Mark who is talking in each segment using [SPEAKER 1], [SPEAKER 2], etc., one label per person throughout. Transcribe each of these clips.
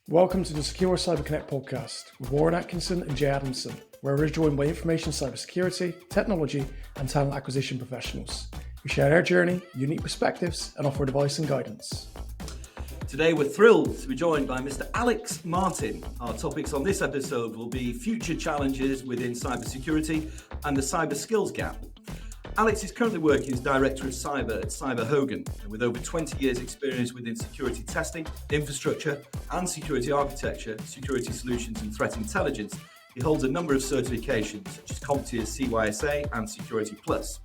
[SPEAKER 1] Welcome to the Secure Cyber Connect podcast with Warren Atkinson and Jay Adamson, where we're joined by information cybersecurity, technology, and talent acquisition professionals. We share their journey, unique perspectives, and offer advice and guidance.
[SPEAKER 2] Today we're thrilled to be joined by Mr. Alex Martin. Our topics on this episode will be future challenges within cybersecurity and the cyber skills gap. Alex is currently working as Director of Cyber at Cyber Hogen, and with over 20 years experience within security testing, infrastructure and security architecture, security solutions and threat intelligence, he holds a number of certifications such as CompTIA CySA and Security Plus.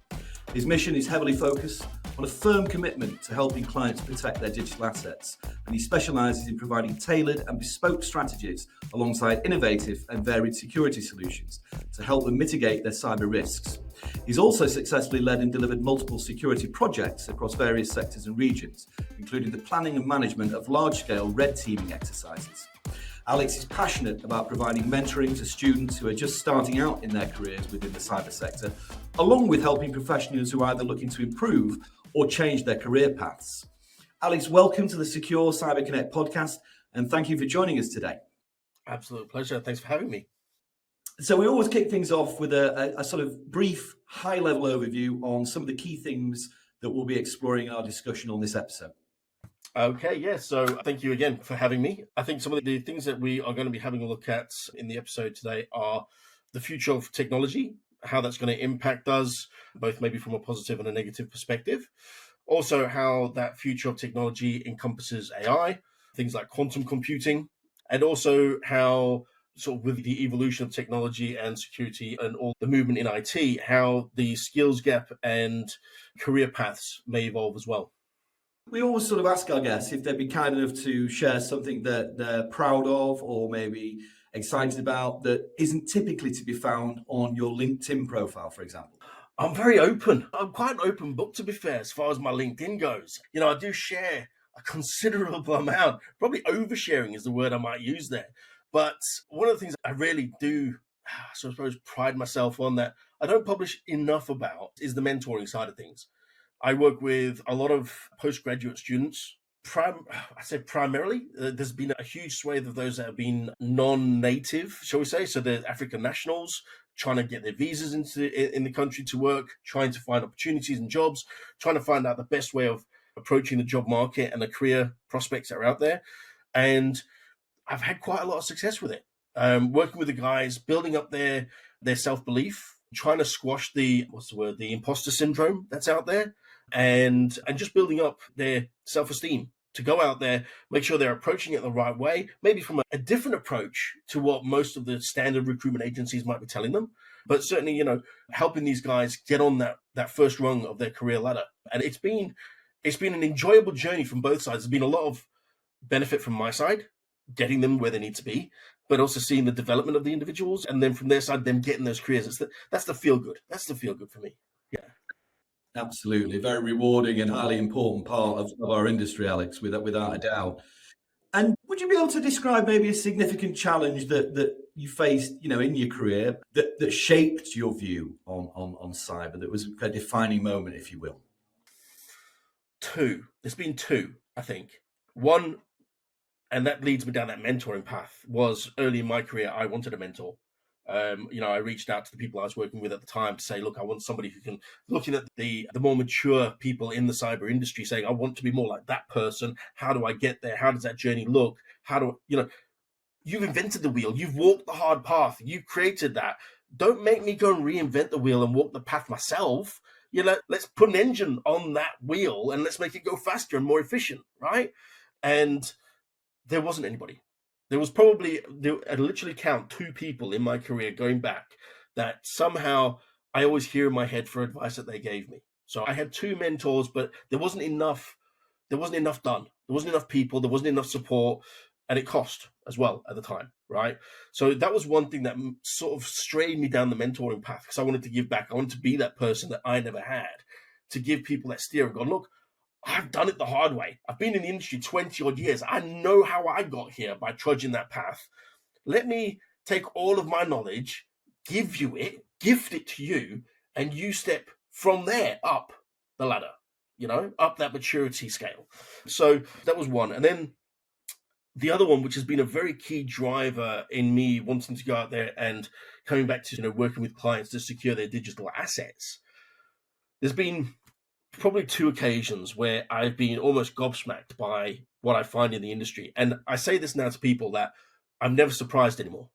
[SPEAKER 2] His mission is heavily focused on a firm commitment to helping clients protect their digital assets, and he specialises in providing tailored and bespoke strategies alongside innovative and varied security solutions to help them mitigate their cyber risks. He's also successfully led and delivered multiple security projects across various sectors and regions, including the planning and management of large-scale red teaming exercises. Alex is passionate about providing mentoring to students who are just starting out in their careers within the cyber sector, along with helping professionals who are either looking to improve or change their career paths. Alex, welcome to the Secure Cyber Connect podcast, and thank you for joining us today.
[SPEAKER 3] Absolute pleasure. Thanks for having me.
[SPEAKER 2] So we always kick things off with a sort of brief, high-level overview on some of the key things that we'll be exploring in our discussion on this episode.
[SPEAKER 3] Okay, yeah. So thank you again for having me. I think some of the things that we are going to be having a look at in the episode today are the future of technology, how that's going to impact us, both maybe from a positive and a negative perspective. Also, how that future of technology encompasses AI, things like quantum computing, and also how sort of with the evolution of technology and security and all the movement in IT, how the skills gap and career paths may evolve as well.
[SPEAKER 2] We always sort of ask our guests if they'd be kind enough to share something that they're proud of or maybe excited about that isn't typically to be found on your LinkedIn profile, for example.
[SPEAKER 3] I'm very open. I'm quite an open book, to be fair, as far as my LinkedIn goes. You know, I do share a considerable amount. Probably oversharing is the word I might use there. But one of the things I really do, I suppose, pride myself on that I don't publish enough about is the mentoring side of things. I work with a lot of postgraduate students. I say primarily, there's been a huge swathe of those that have been non-native, shall we say. So they're African nationals trying to get their visas in the country to work, trying to find opportunities and jobs, trying to find out the best way of approaching the job market and the career prospects that are out there. And I've had quite a lot of success with it. Working with the guys, building up their self-belief, trying to squash the imposter syndrome that's out there, and just building up their self-esteem to go out there, make sure they're approaching it the right way, maybe from a different approach to what most of the standard recruitment agencies might be telling them. But certainly, you know, helping these guys get on that first rung of their career ladder. And it's been an enjoyable journey from both sides. There's been a lot of benefit from my side, getting them where they need to be, but also seeing the development of the individuals, and then from their side, them getting those careers. That's the feel good. That's the feel good for me. Yeah,
[SPEAKER 2] Absolutely, very rewarding and highly important part of our industry, Alex, without a doubt. And would you be able to describe maybe a significant challenge that you faced, you know, in your career that shaped your view on cyber? That was a defining moment, if you will.
[SPEAKER 3] There's been two, I think. One, and that leads me down that mentoring path, was early in my career, I wanted a mentor. I reached out to the people I was working with at the time to say, look, I want somebody who can, looking at the more mature people in the cyber industry, saying, I want to be more like that person. How do I get there? How does that journey look? You've invented the wheel. You've walked the hard path. You've created that. Don't make me go and reinvent the wheel and walk the path myself. Let's put an engine on that wheel and let's make it go faster and more efficient, right? And there wasn't anybody. There was probably, I literally count 2 people in my career going back that somehow I always hear in my head for advice that they gave me. So I had 2 mentors, but there wasn't enough done. There wasn't enough people, there wasn't enough support, and it cost as well at the time, right? So that was one thing that sort of strayed me down the mentoring path, because I wanted to give back. I wanted to be that person that I never had, to give people that steer and go, look, I've done it the hard way. I've been in the industry 20 odd years. I know how I got here by trudging that path. Let me take all of my knowledge, give you it, gift it to you, and you step from there up the ladder, up that maturity scale. So that was one. And then the other one, which has been a very key driver in me wanting to go out there and coming back to working with clients to secure their digital assets, there's been probably two occasions where I've been almost gobsmacked by what I find in the industry. And I say this now to people that I'm never surprised anymore,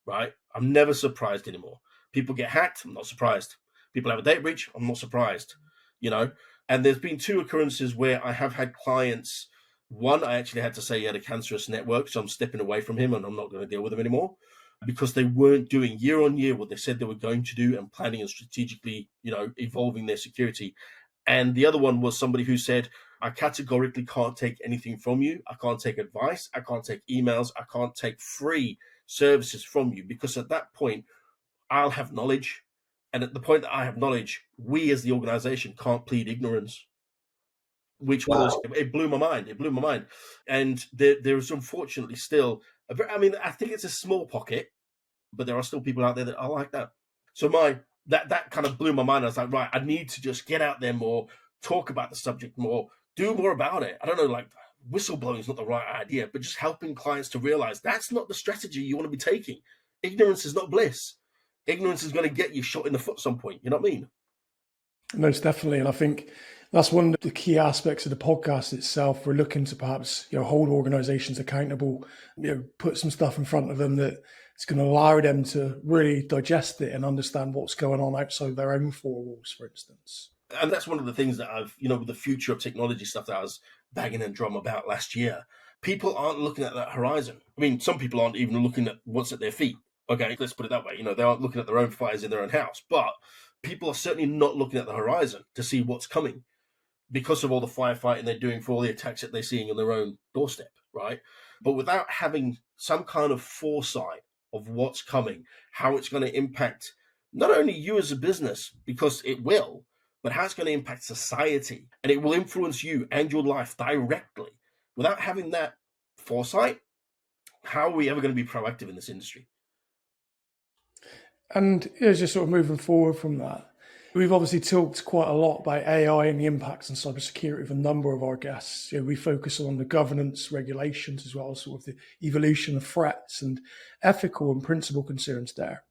[SPEAKER 3] right? I'm never surprised anymore. People get hacked, I'm not surprised. People have a data breach, I'm not surprised, And there's been two occurrences where I have had clients. One, I actually had to say he had a cancerous network, so I'm stepping away from him and I'm not going to deal with him anymore because they weren't doing year on year what they said they were going to do and planning and strategically, evolving their security. And the other one was somebody who said, I categorically can't take anything from you. I can't take advice. I can't take emails. I can't take free services from you because at that point, I'll have knowledge. And at the point that I have knowledge, we as the organization can't plead ignorance, which was, it blew my mind. It blew my mind. And there is unfortunately still, I think it's a small pocket, but there are still people out there that are like that. So that kind of blew my mind. I was like, right, I need to just get out there more, talk about the subject more, do more about it. I don't know, like whistleblowing is not the right idea, but just helping clients to realize that's not the strategy you want to be taking. Ignorance is not bliss. Ignorance is going to get you shot in the foot at some point. You know what I mean?
[SPEAKER 1] Most definitely. And I think that's one of the key aspects of the podcast itself. We're looking to perhaps, hold organizations accountable, put some stuff in front of them that it's going to allow them to really digest it and understand what's going on outside their own four walls, for instance.
[SPEAKER 3] And that's one of the things that I've, with the future of technology stuff that I was banging and drum about last year. People aren't looking at that horizon. I mean, some people aren't even looking at what's at their feet. Okay, let's put it that way. They aren't looking at their own fires in their own house, but people are certainly not looking at the horizon to see what's coming because of all the firefighting they're doing for all the attacks that they're seeing on their own doorstep, right? But without having some kind of foresight of what's coming, how it's going to impact not only you as a business, because it will, but how it's going to impact society. And it will influence you and your life directly. Without having that foresight, how are we ever going to be proactive in this industry?
[SPEAKER 1] And just sort of moving forward from that, we've obviously talked quite a lot about AI and the impacts on cybersecurity with a number of our guests. We focus on the governance, regulations, as well as sort of the evolution of threats and ethical and principal concerns there.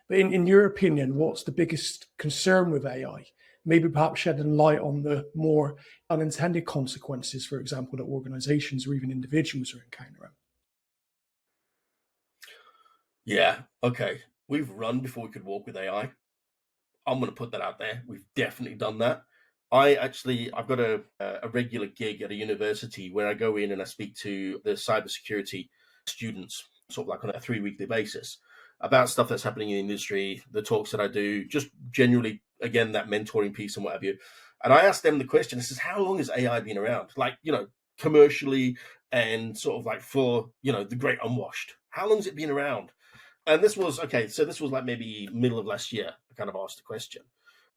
[SPEAKER 1] But in your opinion, what's the biggest concern with AI? Maybe perhaps shedding light on the more unintended consequences, for example, that organizations or even individuals are encountering.
[SPEAKER 3] Yeah, okay. We've run before we could walk with AI. I'm going to put that out there. We've definitely done that. I've got a regular gig at a university where I go in and I speak to the cybersecurity students, sort of like on a 3-weekly basis, about stuff that's happening in the industry, the talks that I do, just generally, again, that mentoring piece and what have you. And I asked them the question, I says, how long has AI been around? Like, commercially and sort of like for, the great unwashed. How long has it been around? And this was like maybe middle of last year. I kind of asked the question.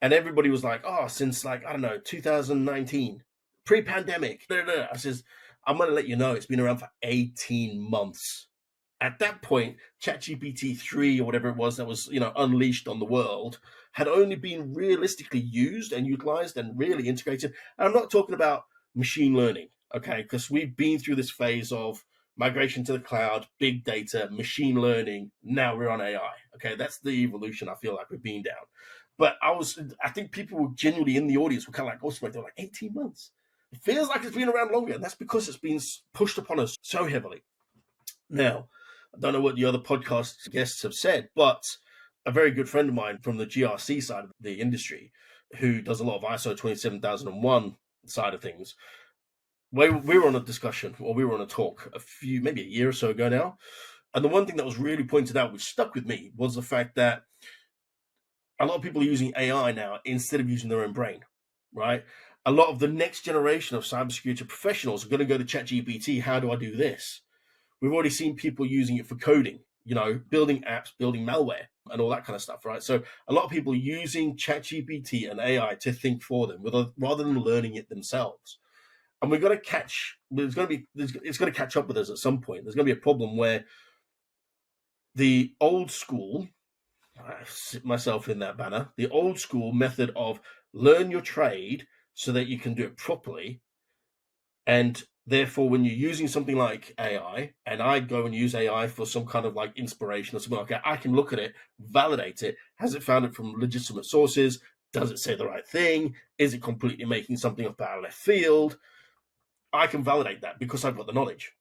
[SPEAKER 3] And everybody was like, since like, I don't know, 2019, pre-pandemic. I says, I'm going to let you know it's been around for 18 months. At that point, ChatGPT 3 or whatever it was that was, unleashed on the world had only been realistically used and utilized and really integrated. And I'm not talking about machine learning, okay? Because we've been through this phase of migration to the cloud, big data, machine learning. Now we're on AI. Okay, that's the evolution I feel like we've been down. But I think people were genuinely in the audience were kind of like, oh, they're like 18 months. It feels like it's been around longer. And that's because it's been pushed upon us so heavily. Now, I don't know what the other podcast guests have said, but a very good friend of mine from the GRC side of the industry, who does a lot of ISO 27001 side of things, we were on a discussion, or we were on a talk maybe a year or so ago now. And the one thing that was really pointed out, which stuck with me, was the fact that a lot of people are using AI now instead of using their own brain, right? A lot of the next generation of cybersecurity professionals are going to go to ChatGPT. How do I do this? We've already seen people using it for coding, building apps, building malware, and all that kind of stuff, right? So a lot of people are using ChatGPT and AI to think for them rather than learning it themselves. And we're going to it's going to catch up with us at some point. There's going to be a problem where the old school, I sit myself in that banner, the old school method of learn your trade so that you can do it properly, and Therefore, when you're using something like AI, and I go and use AI for some kind of like inspiration or something like that, I can look at it, validate it. Has it found it from legitimate sources? Does it say the right thing? Is it completely making something up out of left field? I can validate that because I've got the knowledge.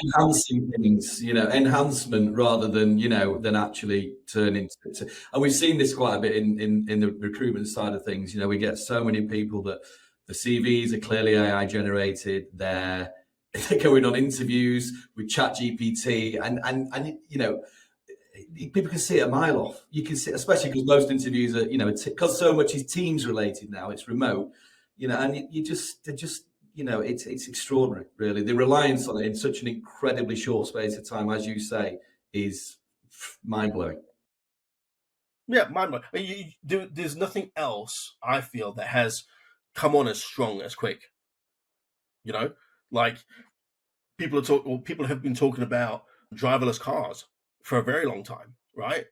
[SPEAKER 2] Enhancing things, enhancement rather than, than actually turn into. And we've seen this quite a bit in the recruitment side of things. We get so many people that the CVs are clearly AI generated. They're going on interviews with ChatGPT, and people can see it a mile off. You can see, especially because most interviews are, because so much is Teams related now. It's remote, and they're just. It's extraordinary, really. The reliance on it in such an incredibly short space of time, as you say, is mind-blowing.
[SPEAKER 3] Yeah, mind-blowing. There's nothing else, I feel, that has come on as strong as quick. Like people have been talking about driverless cars for a very long time, right?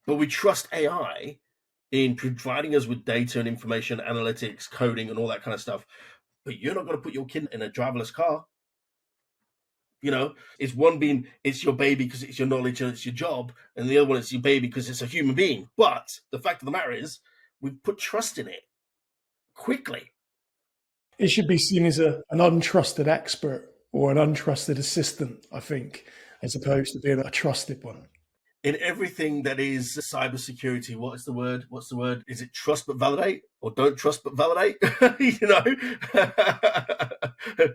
[SPEAKER 3] But we trust AI in providing us with data and information, analytics, coding, and all that kind of stuff. But you're not going to put your kid in a driverless car. It's your baby because it's your knowledge and it's your job, and the other one is your baby because it's a human being. But the fact of the matter is, we've put trust in it quickly.
[SPEAKER 1] It should be seen as an untrusted expert or an untrusted assistant, I think, as opposed to being a trusted one.
[SPEAKER 3] In everything that is cybersecurity, what's the word? Is it trust but validate, or don't trust but validate?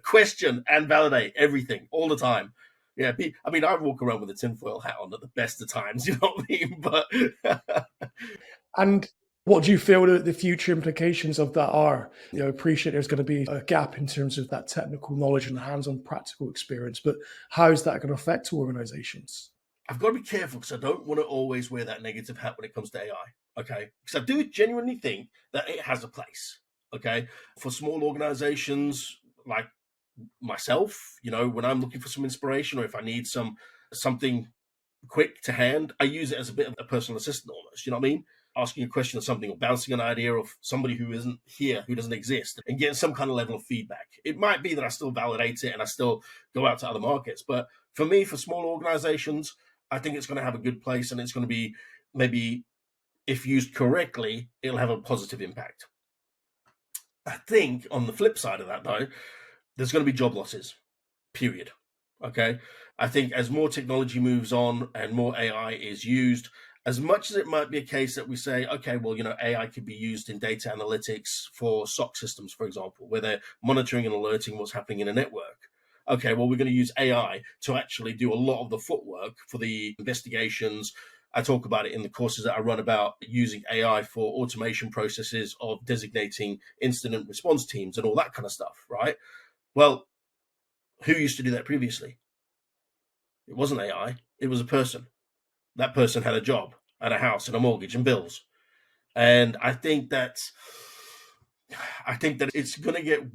[SPEAKER 3] Question and validate everything all the time. Yeah, I walk around with a tinfoil hat on at the best of times. You know what I mean? But
[SPEAKER 1] and what do you feel that the future implications of that are? Appreciate there's going to be a gap in terms of that technical knowledge and hands-on practical experience, but how is that going to affect organizations?
[SPEAKER 3] I've got to be careful because I don't want to always wear that negative hat when it comes to AI, okay? Because I do genuinely think that it has a place, okay? For small organizations like myself, when I'm looking for some inspiration or if I need something quick to hand, I use it as a bit of a personal assistant almost, you know what I mean? Asking a question or something or bouncing an idea of somebody who isn't here, who doesn't exist, and getting some kind of level of feedback. It might be that I still validate it and I still go out to other markets. But for me, for small organizations, I think it's going to have a good place, and it's going to be, maybe if used correctly, it'll have a positive impact. I think on the flip side of that, though, there's going to be job losses, period. Okay. I think as more technology moves on and more AI is used, as much as it might be a case that we say, okay, well, AI could be used in data analytics for SOC systems, for example, where they're monitoring and alerting what's happening in a network. Okay, well, we're going to use AI to actually do a lot of the footwork for the investigations. I talk about it in the courses that I run about using AI for automation processes of designating incident response teams and all that kind of stuff, right? Well, who used to do that previously? It wasn't AI. It was a person. That person had a job and a house and a mortgage and bills. And I think that it's going to get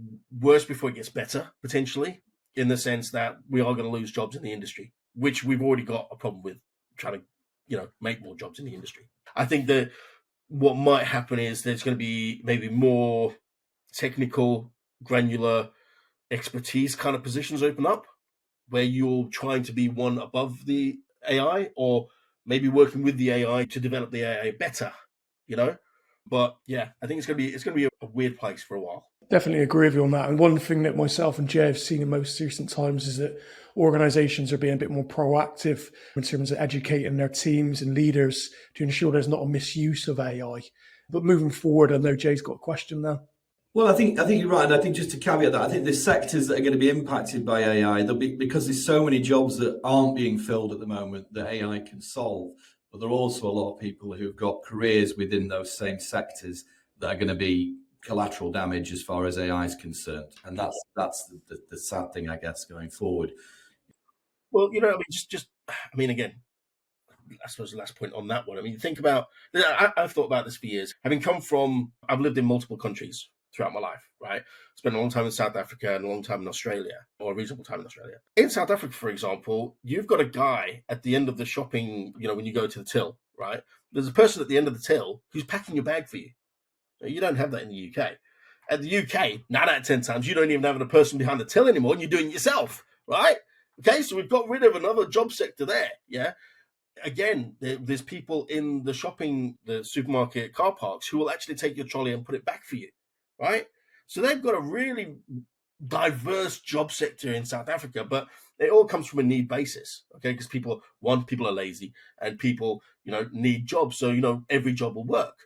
[SPEAKER 3] worse before it gets better, potentially, in the sense that we are going to lose jobs in the industry, which we've already got a problem with trying to, make more jobs in the industry. I think that what might happen is there's going to be maybe more technical, granular expertise kind of positions open up where you're trying to be one above the AI, or maybe working with the AI to develop the AI better, But yeah, I think it's going to be a weird place for a while.
[SPEAKER 1] Definitely agree with you on that. And one thing that myself and Jay have seen in most recent times is that organizations are being a bit more proactive in terms of educating their teams and leaders to ensure there's not a misuse of AI. But moving forward, I know Jay's got a question now.
[SPEAKER 2] Well, I think you're right, and I think just to caveat that, I think the sectors that are going to be impacted by AI, because there's so many jobs that aren't being filled at the moment that AI can solve. But there are also a lot of people who've got careers within those same sectors that are going to be collateral damage as far as AI is concerned, and that's the sad thing, I guess, going forward.
[SPEAKER 3] Well, again, I suppose the last point on that one. Think about, I've thought about this for years. I've lived in multiple countries throughout my life, right? Spent a long time in South Africa and a long time in Australia, or a reasonable time in Australia. In South Africa, for example, you've got a guy at the end of the shopping, when you go to the till, right? There's a person at the end of the till who's packing your bag for you. You don't have that in the UK. At the UK, 9 out of 10 times, you don't even have a person behind the till anymore, and you're doing it yourself, right? Okay, so we've got rid of another job sector there, yeah? Again, there's people in the supermarket car parks who will actually take your trolley and put it back for you, right? So they've got a really diverse job sector in South Africa, but it all comes from a need basis, okay? Because people are lazy, and people, need jobs. So, every job will work.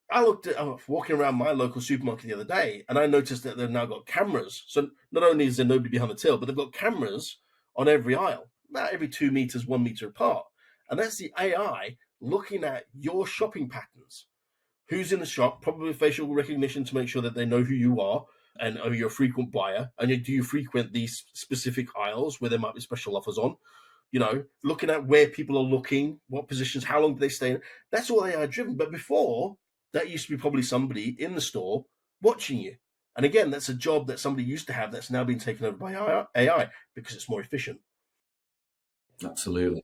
[SPEAKER 3] I was walking around my local supermarket the other day, and I noticed that they've now got cameras. So not only is there nobody behind the till, but they've got cameras on every aisle, about every 2 meters, 1 meter apart. And that's the AI looking at your shopping patterns. Who's in the shop, probably facial recognition to make sure that they know who you are, and are you a frequent buyer, and do you frequent these specific aisles where there might be special offers on? Looking at where people are looking, what positions, how long do they stay in. That's all AI driven. But before, that used to be probably somebody in the store watching you. And again, that's a job that somebody used to have that's now been taken over by AI because it's more efficient.
[SPEAKER 2] Absolutely.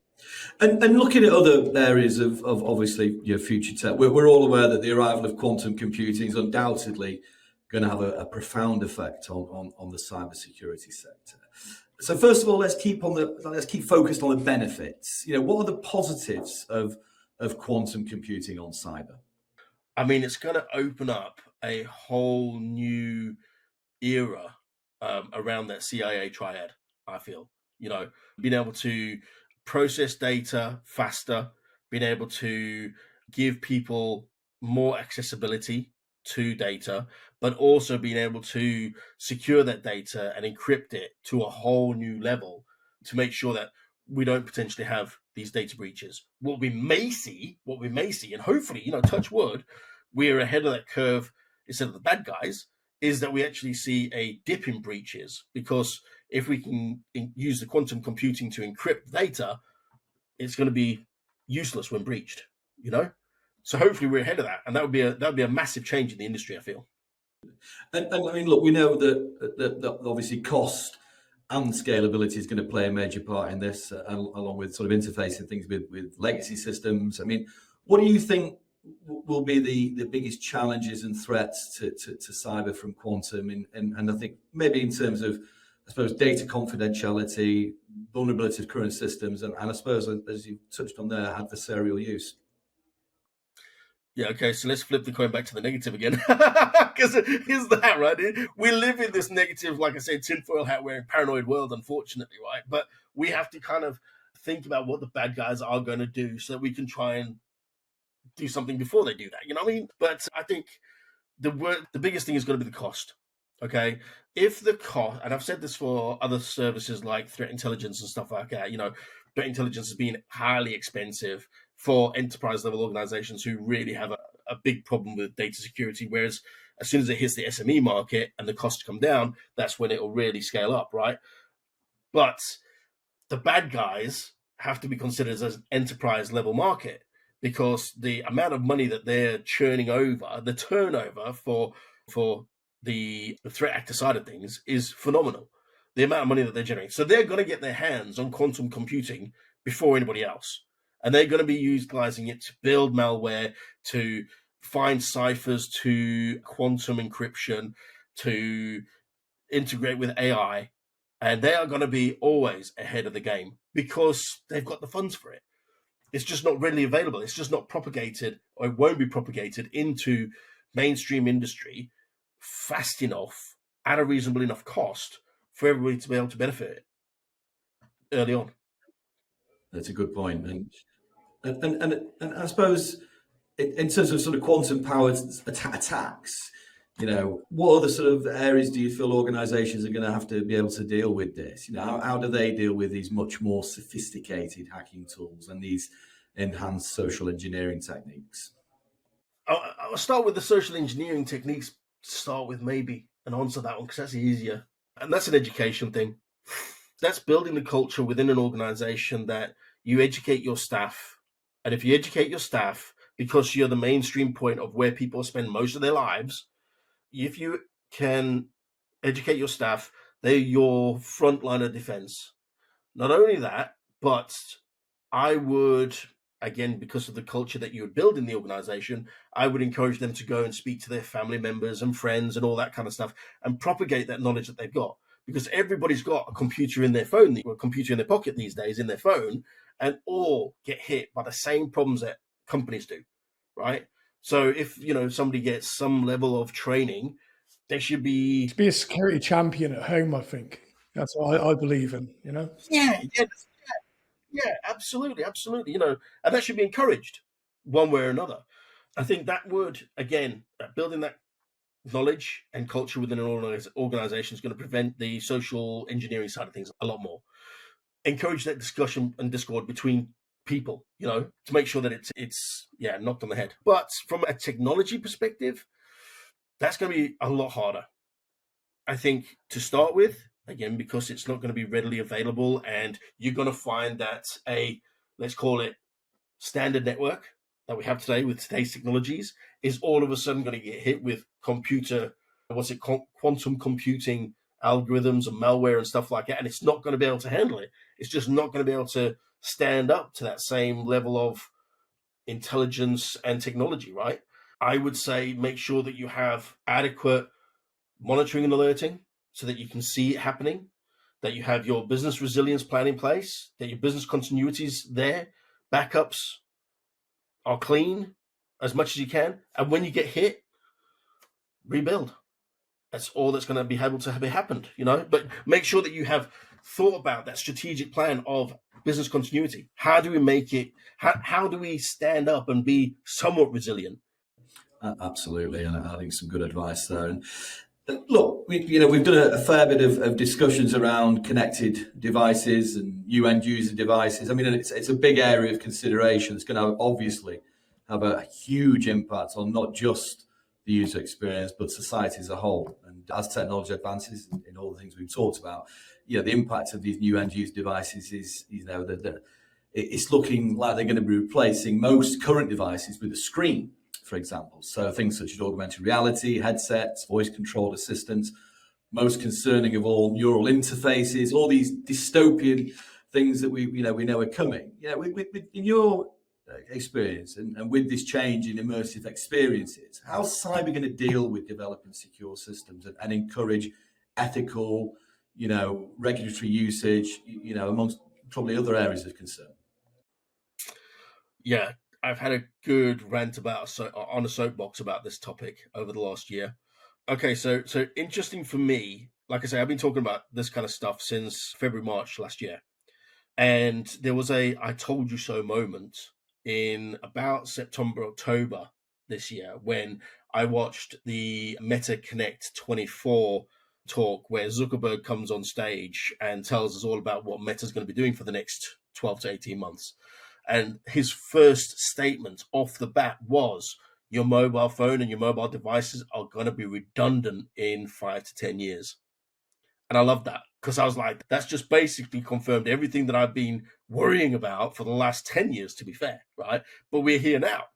[SPEAKER 2] And looking at other areas of obviously your future tech, we're all aware that the arrival of quantum computing is undoubtedly going to have a profound effect on the cybersecurity sector. So first of all, let's keep focused on the benefits. What are the positives of quantum computing on cyber?
[SPEAKER 3] I mean, it's going to open up a whole new era around that CIA triad, I feel. Being able to process data faster, being able to give people more accessibility to data, but also being able to secure that data and encrypt it to a whole new level to make sure that we don't potentially have these data breaches. What we may see, and hopefully, touch wood, we're ahead of that curve instead of the bad guys, is that we actually see a dip in breaches, because if we can use the quantum computing to encrypt data, it's going to be useless when breached, So hopefully we're ahead of that, and that would be a massive change in the industry, I feel.
[SPEAKER 2] And I mean, look, we know that obviously cost and scalability is going to play a major part in this, along with sort of interfacing things with legacy systems. I mean, what do you think will be the biggest challenges and threats to cyber from quantum? And I think maybe in terms of, I suppose, data confidentiality, vulnerability of current systems, and I suppose, as you touched on there, adversarial use.
[SPEAKER 3] Yeah, okay, so let's flip the coin back to the negative again. Because here's that, right? We live in this negative, like I said, tinfoil hat wearing paranoid world, unfortunately, right? But we have to kind of think about what the bad guys are going to do so that we can try and do something before they do that. You know what I mean? But I think the biggest thing is going to be the cost. Okay, if the cost, and I've said this for other services like threat intelligence and stuff like that, threat intelligence has been highly expensive for enterprise level organizations who really have a big problem with data security. Whereas as soon as it hits the SME market and the costs come down, that's when it will really scale up, right? But the bad guys have to be considered as an enterprise level market, because the amount of money that they're churning over, the turnover for the threat actor side of things is phenomenal. The amount of money that they're generating. So they're going to get their hands on quantum computing before anybody else. And they're going to be utilizing it to build malware, to find ciphers, to quantum encryption, to integrate with AI. And they are going to be always ahead of the game because they've got the funds for it. It's just not readily available. It's just not propagated, or it won't be propagated into mainstream industry fast enough at a reasonable enough cost for everybody to be able to benefit early on.
[SPEAKER 2] That's a good point. And I suppose in terms of sort of quantum powered attacks, what other sort of areas do you feel organizations are going to have to be able to deal with this? How do they deal with these much more sophisticated hacking tools and these enhanced social engineering techniques?
[SPEAKER 3] I'll start with the social engineering techniques to start with, maybe, and answer that one because that's easier. And that's an education thing. That's building the culture within an organization that you educate your staff. And if you educate your staff, because you're the mainstream point of where people spend most of their lives, if you can educate your staff, they're your front line of defense. Not only that, but I would again, because of the culture that you would build in the organization, I would encourage them to go and speak to their family members and friends and all that kind of stuff and propagate that knowledge that they've got. Because everybody's got a computer in their phone, or a computer in their pocket these days, in their phone, and all get hit by the same problems that companies do, right? So if, somebody gets some level of training, they should be...
[SPEAKER 1] To be a security champion at home, I think. That's what I believe in,
[SPEAKER 3] Yeah, absolutely. And that should be encouraged one way or another. I think that would, again, building that knowledge and culture within an organization is going to prevent the social engineering side of things a lot more. Encourage that discussion and discord between people, to make sure that it's knocked on the head. But from a technology perspective, that's going to be a lot harder, I think, to start with. Again, because it's not going to be readily available, and you're going to find that let's call it standard network that we have today with today's technologies is all of a sudden going to get hit with quantum computing algorithms and malware and stuff like that, and it's not going to be able to handle it. It's just not going to be able to stand up to that same level of intelligence and technology, right? I would say make sure that you have adequate monitoring and alerting so that you can see it happening, that you have your business resilience plan in place, that your business continuity is there, backups are clean as much as you can. And when you get hit, rebuild. That's all that's going to be able to have happened, But make sure that you have thought about that strategic plan of business continuity. How do we make it? How do we stand up and be somewhat resilient?
[SPEAKER 2] Absolutely, and I think some good advice there. And look, we've done a fair bit of discussions around connected devices and end user devices. I mean, it's a big area of consideration. It's going to obviously have a huge impact on not just the user experience, but society as a whole. And as technology advances in all the things we've talked about, the impact of these new end user devices is, it's looking like they're going to be replacing most current devices with a screen, for example. So things such as augmented reality, headsets, voice controlled assistants, most concerning of all, neural interfaces, all these dystopian things that we know are coming. In your experience and with this change in immersive experiences, how's cyber going to deal with developing secure systems and encourage ethical, regulatory usage, amongst probably other areas of concern?
[SPEAKER 3] Yeah, I've had a good rant on a soapbox about this topic over the last year. Okay, so interesting for me. Like I say, I've been talking about this kind of stuff since February, March last year. And there was a I told you so moment in about September, October this year when I watched the Meta Connect 24 talk where Zuckerberg comes on stage and tells us all about what Meta's going to be doing for the next 12 to 18 months. And his first statement off the bat was, your mobile phone and your mobile devices are going to be redundant in 5 to 10 years. And I love that because I was like, that's just basically confirmed everything that I've been worrying about for the last 10 years, to be fair, right? But we're here now.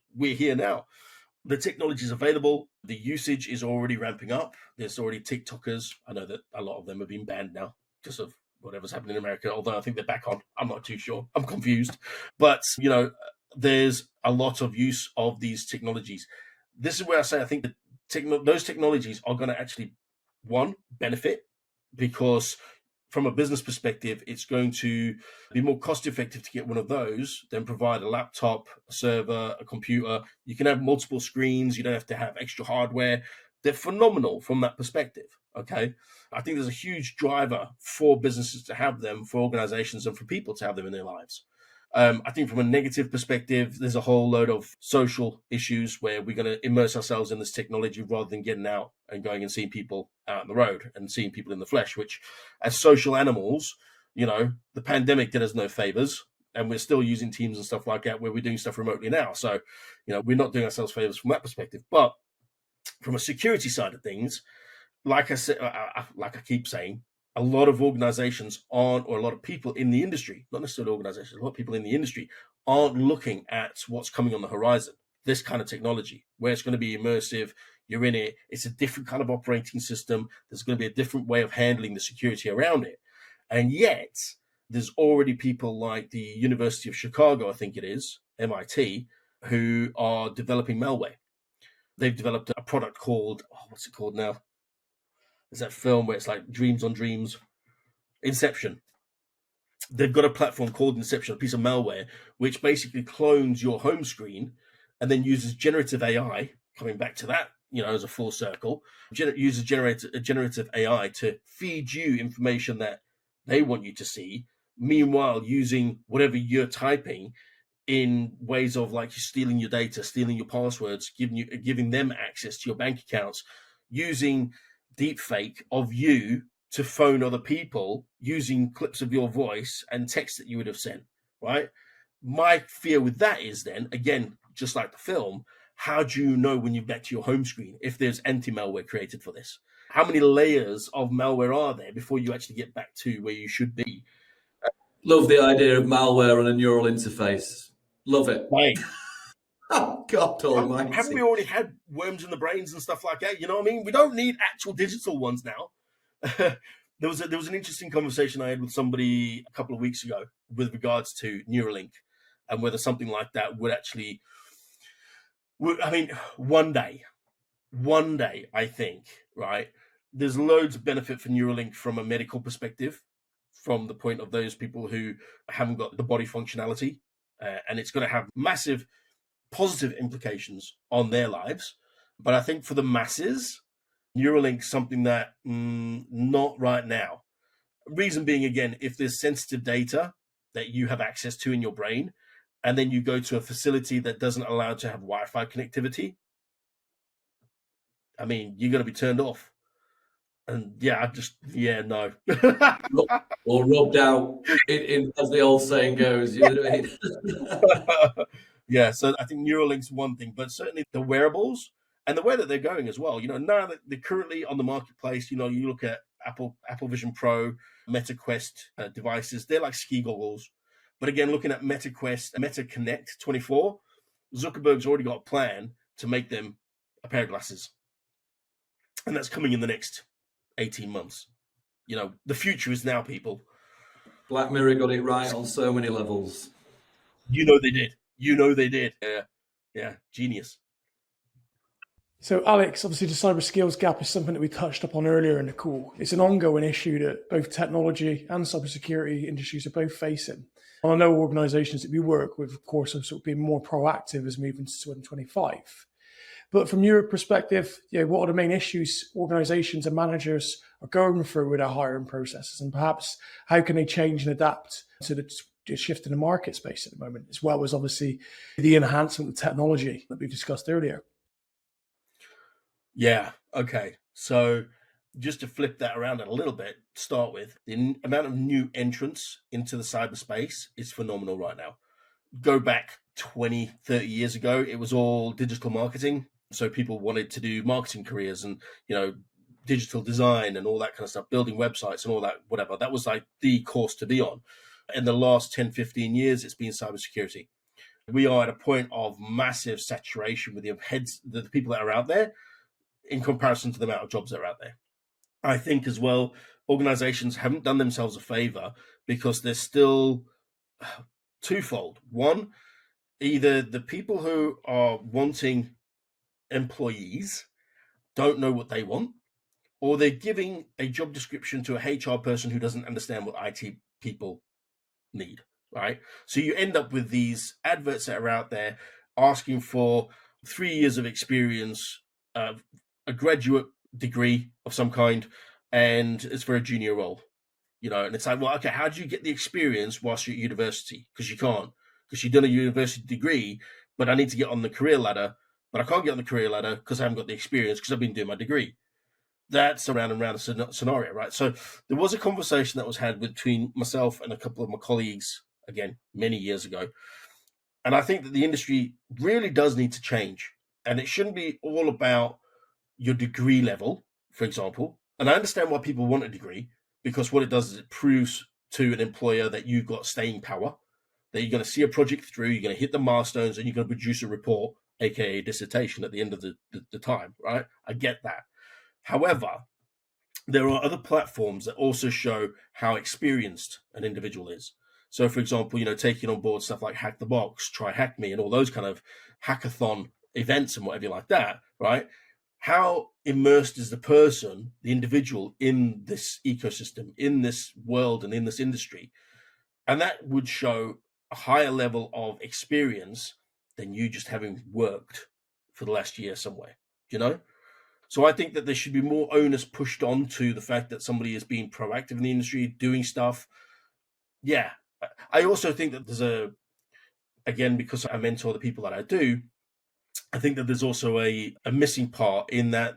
[SPEAKER 3] The technology is available. The usage is already ramping up. There's already TikTokers. I know that a lot of them have been banned now because of whatever's happening in America, although I think they're back on. I'm not too sure. I'm confused. But, there's a lot of use of these technologies. This is where I say I think that those technologies are going to actually, one, benefit, because from a business perspective, it's going to be more cost effective to get one of those than provide a laptop, a server, a computer. You can have multiple screens. You don't have to have extra hardware. They're phenomenal from that perspective. Okay. I think there's a huge driver for businesses to have them, for organizations and for people to have them in their lives. I think from a negative perspective, there's a whole load of social issues where we're going to immerse ourselves in this technology rather than getting out and going and seeing people out on the road and seeing people in the flesh, which as social animals, the pandemic did us no favors. And we're still using Teams and stuff like that where we're doing stuff remotely now. So, we're not doing ourselves favors from that perspective. But from a security side of things, like I said, like I keep saying, a lot of organizations or a lot of people in the industry, not necessarily organizations, a lot of people in the industry aren't looking at what's coming on the horizon. This kind of technology, where it's going to be immersive, you're in it, it's a different kind of operating system. There's going to be a different way of handling the security around it. And yet, there's already people like the University of Chicago, I think it is, MIT, who are developing malware. They've developed a product called, what's it called now? There's that film where it's like dreams on dreams, Inception. They've got a platform called Inception, a piece of malware, which basically clones your home screen and then uses generative AI, coming back to that, as a full circle, uses generative AI to feed you information that they want you to see. Meanwhile, using whatever you're typing in ways of like stealing your data, stealing your passwords, giving them access to your bank accounts, using deepfake of you to phone other people using clips of your voice and text that you would have sent, right? My fear with that is then, again, just like the film, how do you know when you get to your home screen if there's anti-malware created for this? How many layers of malware are there before you actually get back to where you should be?
[SPEAKER 2] Love the idea of malware on a neural interface. Love it.
[SPEAKER 3] Right.
[SPEAKER 2] Oh, God almighty.
[SPEAKER 3] Haven't we already had worms in the brains and stuff like that? You know what I mean? We don't need actual digital ones now. There was an interesting conversation I had with somebody a couple of weeks ago with regards to Neuralink and whether something like that would actually, one day, I think, right? There's loads of benefit for Neuralink from a medical perspective, from the point of those people who haven't got the body functionality, and it's going to have massive positive implications on their lives. But I think for the masses, Neuralink's something that not right now. Reason being, again, if there's sensitive data that you have access to in your brain, and then you go to a facility that doesn't allow to have Wi-Fi connectivity, you're going to be turned off. And no.
[SPEAKER 2] Or rubbed out, as the old saying goes. You know what I mean?
[SPEAKER 3] Yeah, so I think Neuralink's one thing, but certainly the wearables and the way that they're going as well. Now that they're currently on the marketplace, you look at Apple Vision Pro, Meta Quest devices, they're like ski goggles. But again, looking at Meta Quest, Meta Connect 24, Zuckerberg's already got a plan to make them a pair of glasses. And that's coming in the next 18 months. The future is now, people.
[SPEAKER 2] Black Mirror got it right on so many levels.
[SPEAKER 3] They did. Yeah, genius.
[SPEAKER 1] So, Alex, obviously the cyber skills gap is something that we touched upon earlier in the call. It's an ongoing issue that both technology and cybersecurity industries are both facing. And I know organisations that we work with, of course, are sort of being more proactive as we move into 2025. But from your perspective, what are the main issues organisations and managers are going through with their hiring processes, and perhaps how can they change and adapt to the shift in the market space at the moment, as well as obviously the enhancement of technology that we discussed earlier?
[SPEAKER 3] Yeah. Okay. So just to flip that around a little bit, to start with, the amount of new entrants into the cyberspace is phenomenal right now. Go back 20, 30 years ago, it was all digital marketing. So people wanted to do marketing careers and, digital design and all that kind of stuff, building websites and all that, whatever. That was like the course to be on. In the last 10, 15 years, it's been cybersecurity. We are at a point of massive saturation with the people that are out there in comparison to the amount of jobs that are out there. I think as well, organizations haven't done themselves a favor because they're still twofold. One, either the people who are wanting employees don't know what they want, or they're giving a job description to a HR person who doesn't understand what IT people need, right? So you end up with these adverts that are out there asking for 3 years of experience, a graduate degree of some kind, and it's for a junior role, and it's like, well, okay, how do you get the experience whilst you're at university? Because you can't, because you've done a university degree, but I need to get on the career ladder, but I can't get on the career ladder because I haven't got the experience because I've been doing my degree. That's around and around a scenario, right? So there was a conversation that was had between myself and a couple of my colleagues, again, many years ago. And I think that the industry really does need to change. And it shouldn't be all about your degree level, for example. And I understand why people want a degree, because what it does is it proves to an employer that you've got staying power, that you're going to see a project through, you're going to hit the milestones, and you're going to produce a report, aka a dissertation at the end of the time, right? I get that. However, there are other platforms that also show how experienced an individual is. So, for example, taking on board stuff like Hack the Box, Try Hack Me, and all those kind of hackathon events and whatever like that, right? How immersed is the person, the individual, in this ecosystem, in this world, and in this industry? And that would show a higher level of experience than you just having worked for the last year somewhere, So I think that there should be more onus pushed onto the fact that somebody is being proactive in the industry, doing stuff. Yeah. I also think that there's again, because I mentor the people that I do, I think that there's also a missing part in that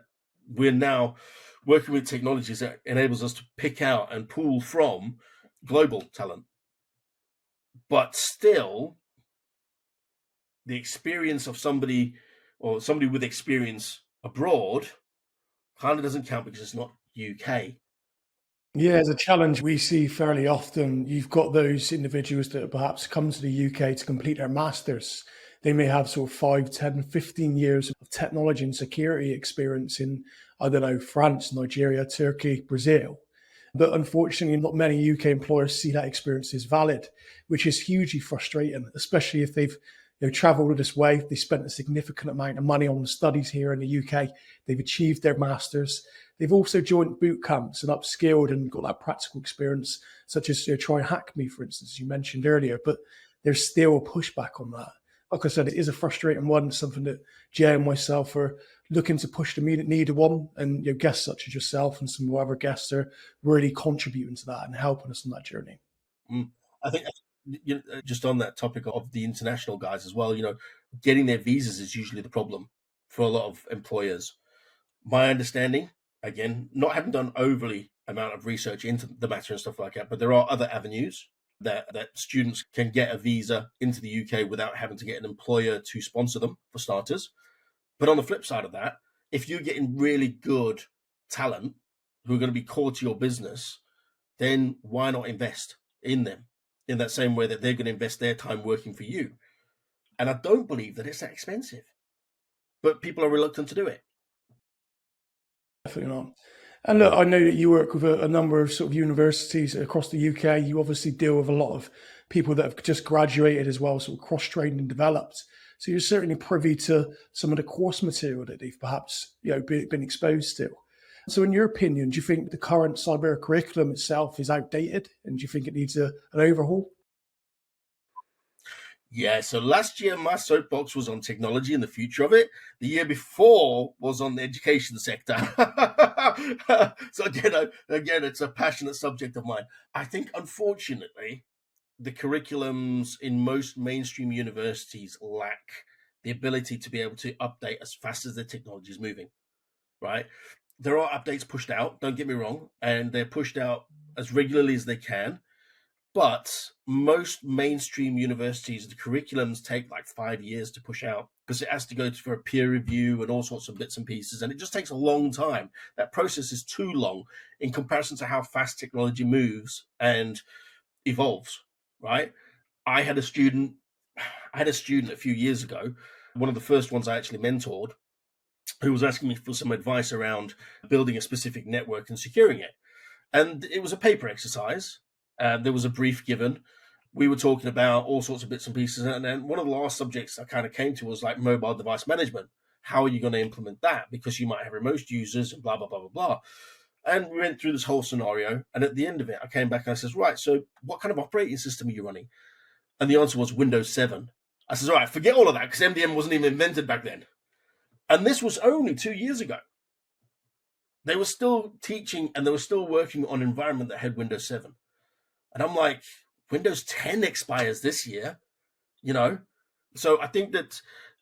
[SPEAKER 3] we're now working with technologies that enables us to pick out and pull from global talent. But still, the experience of somebody or somebody with experience abroad kind of doesn't count because it's not UK.
[SPEAKER 1] Yeah, as a challenge we see fairly often, you've got those individuals that perhaps come to the UK to complete their masters. They may have sort of 5, 10, 15 years of technology and security experience in, I don't know, France, Nigeria, Turkey, Brazil. But unfortunately, not many UK employers see that experience as valid, which is hugely frustrating, especially if they've traveled this way, they spent a significant amount of money on studies here in the UK, they've achieved their masters, they've also joined boot camps and upskilled and got that practical experience, such as Try Hack Me, for instance, as you mentioned earlier, but there's still a pushback on that. Like I said, it is a frustrating one, something that Jay and myself are looking to push the needle on, and guests such as yourself and some other guests are really contributing to that and helping us on that journey.
[SPEAKER 3] I think just on that topic of the international guys as well, getting their visas is usually the problem for a lot of employers. My understanding, again, not having done overly amount of research into the matter and stuff like that, but there are other avenues that students can get a visa into the UK without having to get an employer to sponsor them, for starters. But on the flip side of that, if you're getting really good talent who are going to be core to your business, then why not invest in them in that same way that they're going to invest their time working for you? And I don't believe that it's that expensive, but people are reluctant to do it.
[SPEAKER 1] Definitely not. And look, I know that you work with a number of sort of universities across the UK. You obviously deal with a lot of people that have just graduated as well, sort of cross-trained and developed. So you're certainly privy to some of the course material that they've perhaps been exposed to. So in your opinion, do you think the current cyber curriculum itself is outdated, and do you think it needs an overhaul?
[SPEAKER 3] Yeah, so last year my soapbox was on technology and the future of it. The year before was on the education sector. So again, it's a passionate subject of mine. I think, unfortunately, the curriculums in most mainstream universities lack the ability to be able to update as fast as the technology is moving, right? There are updates pushed out, don't get me wrong, and they're pushed out as regularly as they can. But most mainstream universities, the curriculums take like 5 years to push out because it has to go for a peer review and all sorts of bits and pieces. And it just takes a long time. That process is too long in comparison to how fast technology moves and evolves, right? I had a student a few years ago, one of the first ones I actually mentored, who was asking me for some advice around building a specific network and securing it. And it was a paper exercise. There was a brief given. We were talking about all sorts of bits and pieces. And then one of the last subjects I kind of came to was like mobile device management. How are you going to implement that? Because you might have remote users and blah, blah, blah, blah, blah. And we went through this whole scenario. And at the end of it, I came back and I said, right, so what kind of operating system are you running? And the answer was Windows 7. I said, all right, forget all of that because MDM wasn't even invented back then. And this was only 2 years ago. They were still teaching and they were still working on an environment that had Windows 7. And I'm like, Windows 10 expires this year, So I think that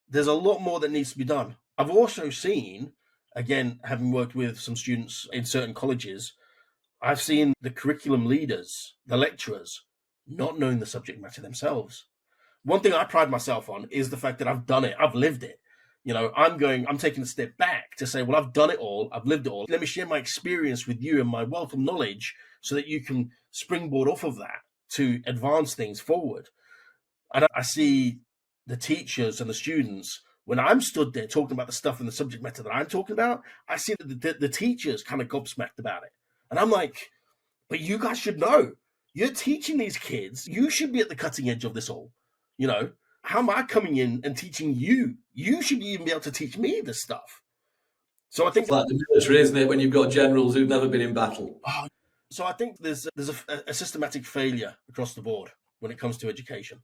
[SPEAKER 3] there's a lot more that needs to be done. I've also seen, again, having worked with some students in certain colleges, I've seen the curriculum leaders, the lecturers, not knowing the subject matter themselves. One thing I pride myself on is the fact that I've done it. I've lived it. I'm taking a step back to say, well, I've done it all. I've lived it all. Let me share my experience with you and my wealth of knowledge so that you can springboard off of that to advance things forward. And I see the teachers and the students, when I'm stood there talking about the stuff and the subject matter that I'm talking about, I see that the teachers kind of gobsmacked about it. And I'm like, but you guys should know. You're teaching these kids. You should be at the cutting edge of this all. How am I coming in and teaching you? You should even be able to teach me this stuff. So I think
[SPEAKER 2] it's like the military, isn't it? When you've got generals who've never been in battle.
[SPEAKER 3] So I think there's a systematic failure across the board when it comes to education.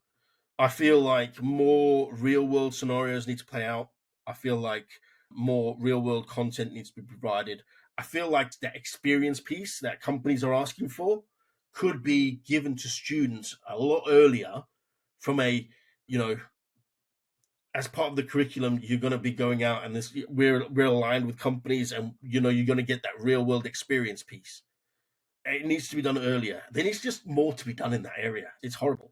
[SPEAKER 3] I feel like more real world scenarios need to play out. I feel like more real world content needs to be provided. I feel like that experience piece that companies are asking for could be given to students a lot earlier from as part of the curriculum. You're going to be going out and we're aligned with companies, and you're going to get that real world experience piece. It needs to be done earlier. There needs just more to be done in that area. It's horrible.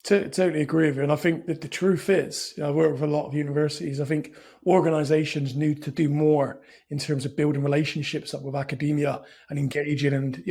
[SPEAKER 1] Totally agree with you. And I think that the truth is, I work with a lot of universities. I think organizations need to do more in terms of building relationships up with academia and engaging and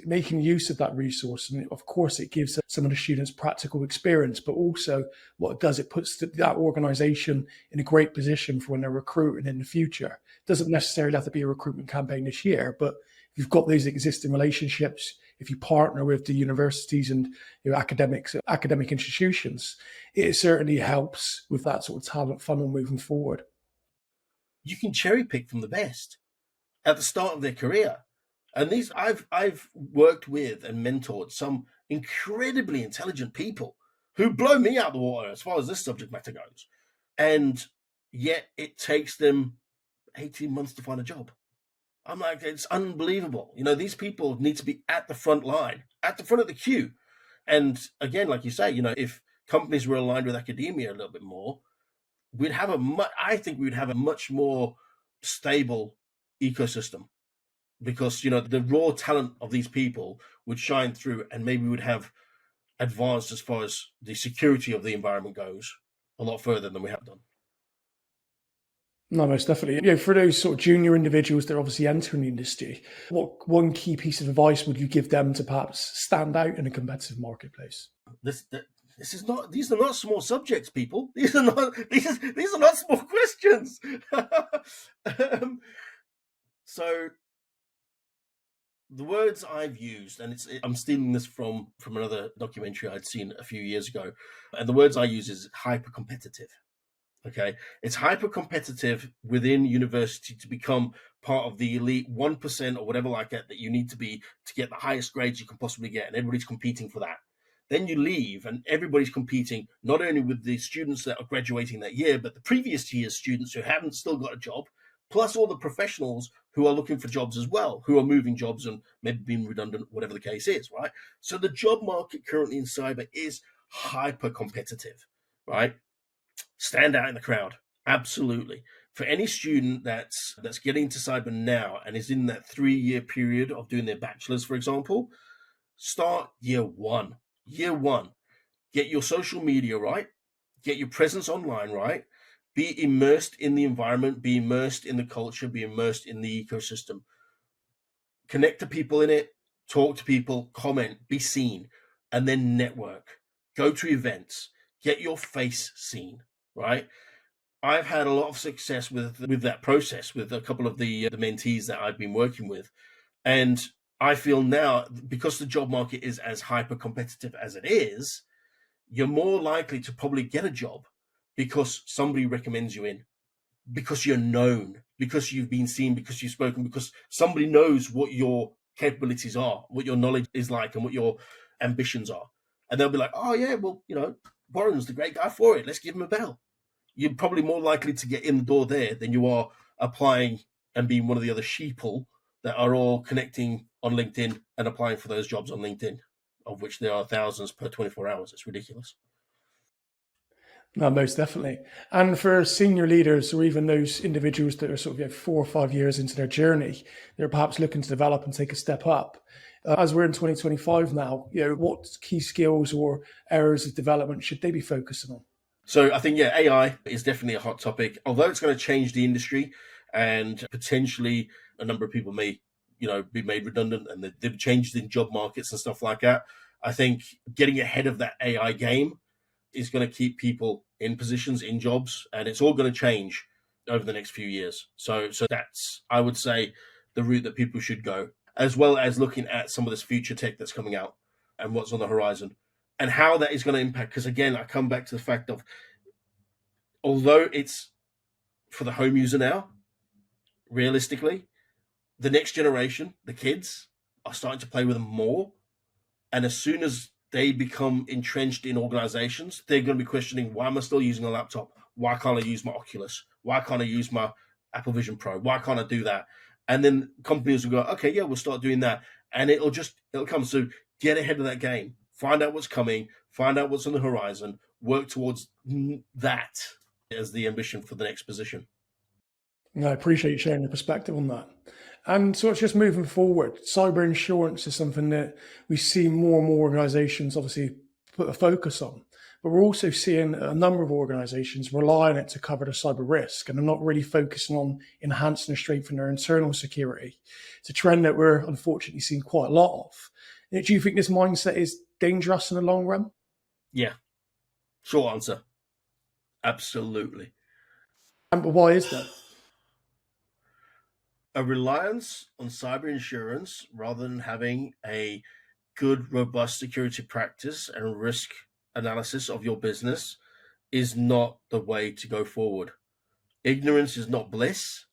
[SPEAKER 1] making use of that resource. And of course, it gives some of the students practical experience, but also what it does, it puts that organization in a great position for when they're recruiting in the future. It doesn't necessarily have to be a recruitment campaign this year, but if you've got those existing relationships, if you partner with the universities and academic institutions, it certainly helps with that sort of talent funnel moving forward.
[SPEAKER 3] You can cherry pick from the best at the start of their career. And I've worked with and mentored some incredibly intelligent people who blow me out the water as far as this subject matter goes. And yet it takes them 18 months to find a job. I'm like, it's unbelievable. These people need to be at the front line, at the front of the queue. And again, like you say, if companies were aligned with academia a little bit more, I think we'd have a much more stable ecosystem, because, the raw talent of these people would shine through, and maybe we would have advanced as far as the security of the environment goes a lot further than we have done.
[SPEAKER 1] No, most definitely. For those sort of junior individuals that are obviously entering the industry, what one key piece of advice would you give them to perhaps stand out in a competitive marketplace?
[SPEAKER 3] These are not small subjects, people. These are not small questions. So the words I've used, and I'm stealing this from another documentary I'd seen a few years ago, and the words I use is hyper competitive. Okay, it's hyper competitive within university to become part of the elite 1% or whatever like that you need to be to get the highest grades you can possibly get, and everybody's competing for that. Then you leave and everybody's competing not only with the students that are graduating that year, but the previous year's students who haven't still got a job, plus all the professionals who are looking for jobs as well, who are moving jobs and maybe being redundant, whatever the case is, right? So the job market currently in cyber is hyper competitive, right? Stand out in the crowd. Absolutely. For any student that's getting into cyber now and is in that 3-year period of doing their bachelor's, for example, start year one. Year one. Get your social media right. Get your presence online right. Be immersed in the environment. Be immersed in the culture. Be immersed in the ecosystem. Connect to people in it. Talk to people. Comment. Be seen. And then network. Go to events. Get your face seen. Right? I've had a lot of success with that process with a couple of the mentees that I've been working with. And I feel now, because the job market is as hyper competitive as it is, you're more likely to probably get a job because somebody recommends you in, because you're known, because you've been seen, because you've spoken, because somebody knows what your capabilities are, what your knowledge is like, and what your ambitions are. And they'll be like, oh yeah, well, Warren's the great guy for it. Let's give him a bell. You're probably more likely to get in the door there than you are applying and being one of the other sheeple that are all connecting on LinkedIn and applying for those jobs on LinkedIn, of which there are thousands per 24 hours. It's ridiculous.
[SPEAKER 1] No, most definitely. And for senior leaders or even those individuals that are sort of 4 or 5 years into their journey, they're perhaps looking to develop and take a step up. As we're in 2025 now, what key skills or areas of development should they be focusing on?
[SPEAKER 3] So I think, AI is definitely a hot topic, although it's going to change the industry and potentially a number of people may, be made redundant and they've changed in job markets and stuff like that. I think getting ahead of that AI game is going to keep people in positions, in jobs, and it's all going to change over the next few years. So that's, I would say, the route that people should go. as well as looking at some of this future tech that's coming out and what's on the horizon and how that is going to impact. Because again, I come back to the fact of, although it's for the home user now, realistically, the next generation, the kids, are starting to play with them more. And as soon as they become entrenched in organizations, they're going to be questioning, why am I still using a laptop? Why can't I use my Oculus? Why can't I use my Apple Vision Pro? Why can't I do that? And then companies will go, okay, yeah, we'll start doing that. And it'll come. So get ahead of that game. Find out what's coming. Find out what's on the horizon. Work towards that as the ambition for the next position.
[SPEAKER 1] I appreciate you sharing your perspective on that. And so it's just moving forward. Cyber insurance is something that we see more and more organizations obviously put a focus on. But we're also seeing a number of organizations rely on it to cover the cyber risk, and they're not really focusing on enhancing or strengthening their internal security. It's a trend that we're unfortunately seeing quite a lot of. Do you think this mindset is dangerous in the long run?
[SPEAKER 3] Yeah. Short answer. Absolutely.
[SPEAKER 1] And but why is that?
[SPEAKER 3] A reliance on cyber insurance rather than having a good, robust security practice and risk analysis of your business is not the way to go forward. Ignorance is not bliss.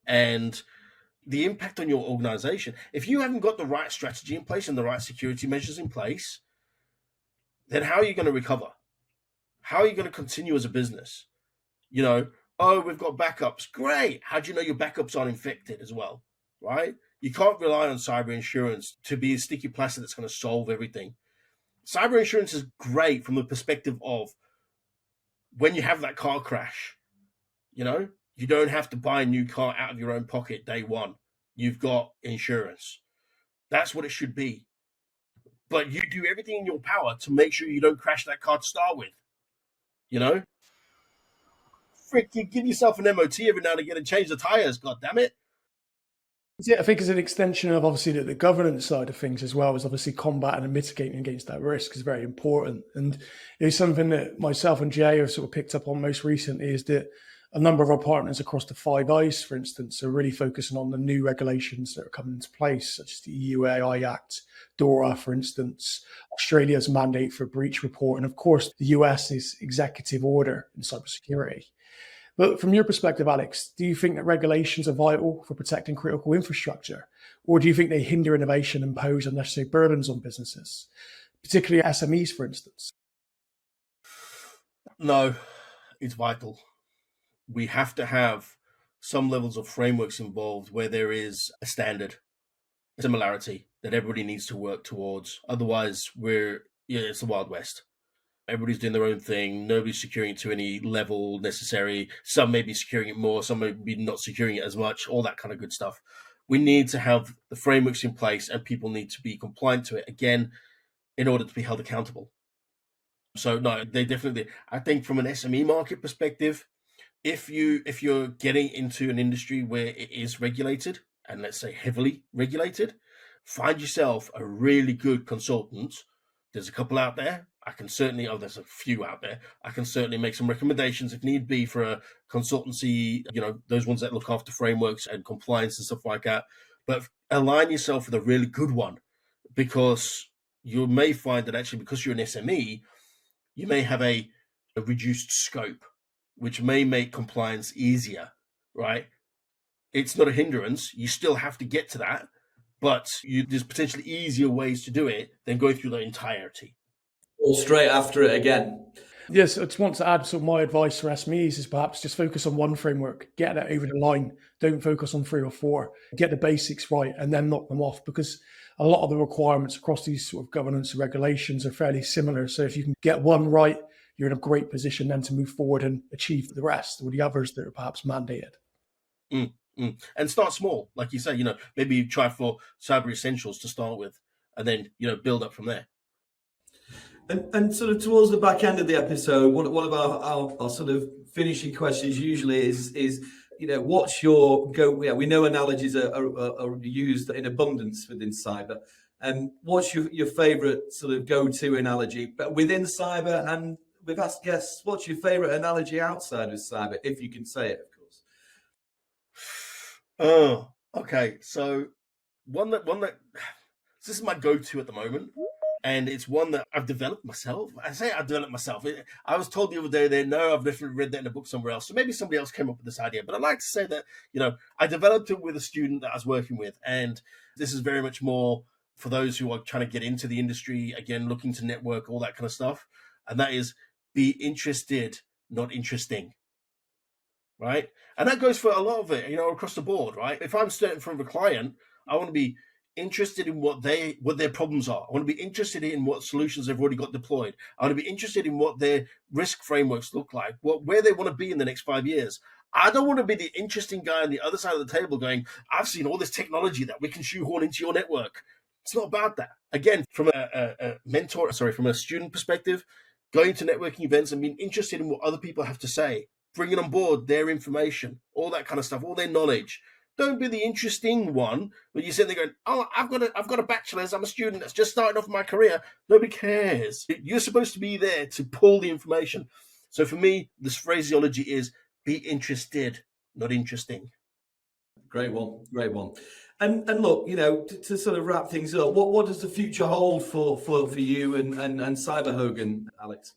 [SPEAKER 3] And the impact on your organization, if you haven't got the right strategy in place and the right security measures in place, then how are you going to recover? How are you going to continue as a business? Oh, we've got backups. Great. How do you know your backups aren't infected as well? Right? You can't rely on cyber insurance to be a sticky plaster that's going to solve everything. Cyber insurance is great from the perspective of when you have that car crash, you don't have to buy a new car out of your own pocket day one. You've got insurance. That's what it should be. But you do everything in your power to make sure you don't crash that car to start with. Frick, you give yourself an MOT every now and again and change the tires, God damn it.
[SPEAKER 1] Yeah, I think as an extension of obviously the governance side of things as well, is obviously combating and mitigating against that risk is very important. And it's something that myself and Jay have sort of picked up on most recently, is that a number of our partners across the Five Eyes, for instance, are really focusing on the new regulations that are coming into place, such as the EU AI Act, DORA, for instance, Australia's mandate for breach report, and of course, the US's executive order in cybersecurity. But from your perspective, Alex, do you think that regulations are vital for protecting critical infrastructure? Or do you think they hinder innovation and pose unnecessary burdens on businesses, particularly SMEs, for instance?
[SPEAKER 3] No, it's vital. We have to have some levels of frameworks involved where there is a standard, a similarity that everybody needs to work towards. Otherwise, it's the Wild West. Everybody's doing their own thing. Nobody's securing it to any level necessary. Some may be securing it more. Some may be not securing it as much. All that kind of good stuff. We need to have the frameworks in place, and people need to be compliant to it, again, in order to be held accountable. So no, they definitely, I think from an SME market perspective, if you're getting into an industry where it is regulated, and let's say heavily regulated, find yourself a really good consultant. There's a couple out there. There's a few out there. I can certainly make some recommendations if need be for a consultancy, those ones that look after frameworks and compliance and stuff like that. But align yourself with a really good one, because you may find that actually, because you're an SME, you may have a reduced scope, which may make compliance easier, right? It's not a hindrance. You still have to get to that, but there's potentially easier ways to do it than going through the entirety.
[SPEAKER 2] All straight after it again.
[SPEAKER 1] Yes, I just want to add, so my advice for SMEs is perhaps just focus on one framework, get that over the line. Don't focus on 3 or 4. Get the basics right and then knock them off, because a lot of the requirements across these sort of governance and regulations are fairly similar. So if you can get one right, you're in a great position then to move forward and achieve the rest, or the others that are perhaps mandated.
[SPEAKER 3] And start small, like you say, maybe you try for cyber essentials to start with, and then, build up from there.
[SPEAKER 2] And sort of towards the back end of the episode, one of our sort of finishing questions usually is what's your go? Yeah, we know analogies are used in abundance within cyber. And what's your favorite sort of go-to analogy? But within cyber, and we've asked guests, what's your favorite analogy outside of cyber, if you can say it, of course?
[SPEAKER 3] Oh, okay. So one that this is my go-to at the moment. And it's one that I've developed myself. I say I developed myself. I was told the other day that no, I've definitely read that in a book somewhere else. So maybe somebody else came up with this idea. But I like to say that, I developed it with a student that I was working with. And this is very much more for those who are trying to get into the industry, again, looking to network, all that kind of stuff. And that is be interested, not interesting. Right? And that goes for a lot of it, across the board, right? If I'm standing in front of a client, I want to be interested in what their problems are. I want to be interested in what solutions they've already got deployed. I want to be interested in what their risk frameworks look like, where they want to be in the next 5 years. I don't want to be the interesting guy on the other side of the table going, I've seen all this technology that we can shoehorn into your network. It's not about that. Again, from from a student perspective, going to networking events and being interested in what other people have to say, bringing on board their information, all that kind of stuff, all their knowledge. Don't be the interesting one where you're sitting there going, oh, I've got a bachelor's. I'm a student that's just starting off my career. Nobody cares. You're supposed to be there to pull the information. So for me, this phraseology is be interested, not interesting.
[SPEAKER 2] Great one. And look, to sort of wrap things up, what does the future hold for you and Cyber Hogen, Alex?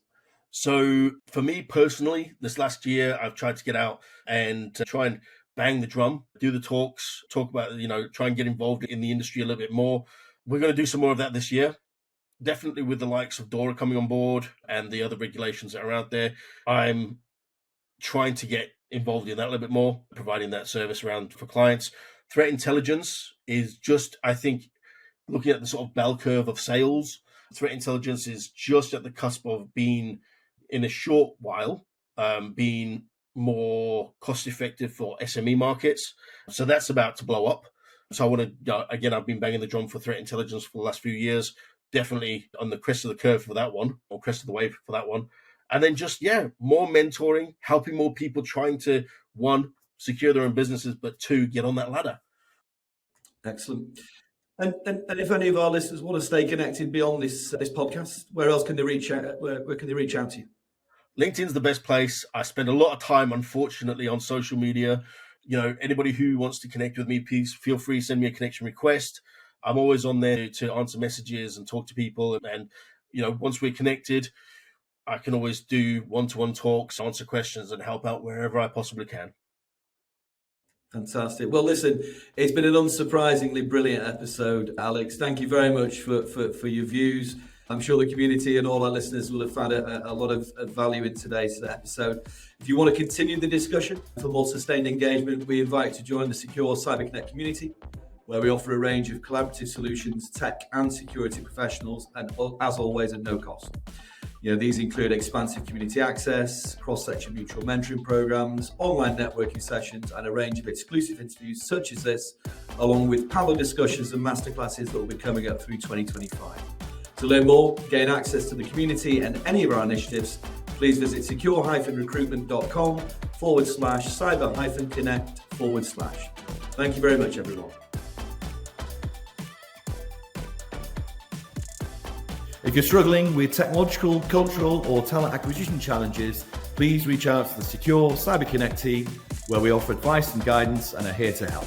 [SPEAKER 3] So for me personally, this last year, I've tried to get out and try and bang the drum, do the talks, talk about, try and get involved in the industry a little bit more. We're going to do some more of that this year. Definitely with the likes of DORA coming on board and the other regulations that are out there. I'm trying to get involved in that a little bit more, providing that service around for clients. Threat intelligence is just, I think, looking at the sort of bell curve of sales, threat intelligence is just at the cusp of being, in a short while, being more cost effective for SME markets. So that's about to blow up. So I want to, again, I've been banging the drum for threat intelligence for the last few years, definitely on the crest of the curve for that one, or crest of the wave for that one. And then just, more mentoring, helping more people trying to, one, secure their own businesses, but two, get on that ladder.
[SPEAKER 2] Excellent. And if any of our listeners want to stay connected beyond this podcast, where else can they reach out? Where can they reach out to you?
[SPEAKER 3] LinkedIn's the best place. I spend a lot of time, unfortunately, on social media. Anybody who wants to connect with me, please feel free to send me a connection request. I'm always on there to answer messages and talk to people. And once we're connected, I can always do one-to-one talks, answer questions, and help out wherever I possibly can.
[SPEAKER 2] Fantastic. Well, listen, it's been an unsurprisingly brilliant episode, Alex. Thank you very much for your views. I'm sure the community and all our listeners will have found a lot of value in today's episode. If you want to continue the discussion for more sustained engagement, we invite you to join the Secure Cyber Connect community, where we offer a range of collaborative solutions, tech and security professionals, and as always, at no cost. These include expansive community access, cross-section mutual mentoring programs, online networking sessions, and a range of exclusive interviews such as this, along with panel discussions and masterclasses that will be coming up through 2025. To learn more, gain access to the community and any of our initiatives, please visit secure-recruitment.com/cyber-connect/. Thank you very much, everyone.
[SPEAKER 4] If you're struggling with technological, cultural, or talent acquisition challenges, please reach out to the Secure Cyber Connect team, where we offer advice and guidance and are here to help.